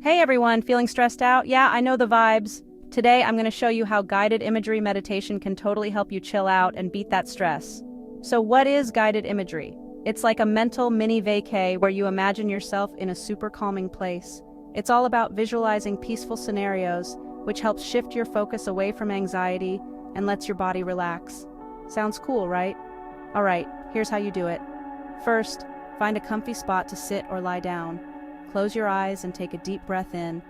Hey everyone, feeling stressed out? Yeah, I know the vibes. Today I'm going to show you how guided imagery meditation can totally help you chill out and beat that stress. So what is guided imagery? It's like a mental mini vacay where you imagine yourself in a super calming place. It's all about visualizing peaceful scenarios, which helps shift your focus away from anxiety and lets your body relax. Sounds cool, right? Alright, here's how you do it. First, find a comfy spot to sit or lie down. Close your eyes and take a deep breath in,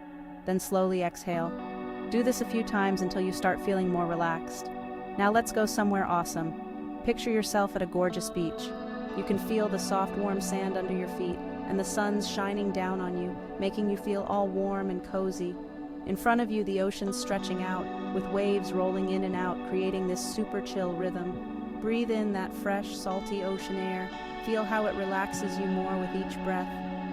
then slowly exhale. Do this a few times until you start feeling more relaxed. Now let's go somewhere awesome. Picture yourself at a gorgeous beach. You can feel the soft, warm sand under your feet, and the sun's shining down on you, making you feel all warm and cozy. In front of you, the ocean's stretching out, with waves rolling in and out, creating this super chill rhythm. Breathe in that fresh, salty ocean air. Feel how it relaxes you more with each breath.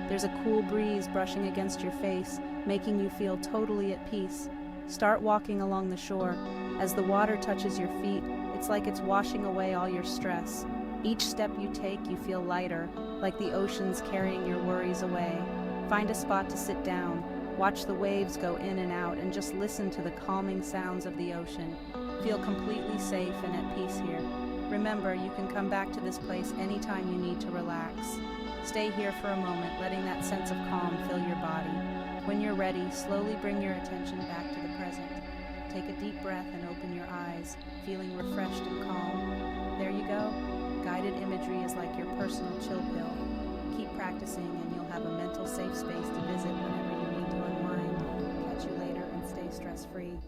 There's a cool breeze brushing against your face, making you feel totally at peace. Start walking along the shore. As the water touches your feet, it's like it's washing away all your stress. Each step you take, you feel lighter, like the ocean's carrying your worries away. Find a spot to sit down. Watch the waves go in and out and just listen to the calming sounds of the ocean. Feel completely safe and at peace here. Remember, you can come back to this place anytime you need to relax. Stay here for a moment, letting that sense of calm fill your body. When you're ready, slowly bring your attention back to the present. Take a deep breath and open your eyes, feeling refreshed and calm. There you go. Guided imagery is like your personal chill pill. Keep practicing and you'll have a mental safe space to visit whenever you need to unwind. Catch you later and stay stress-free.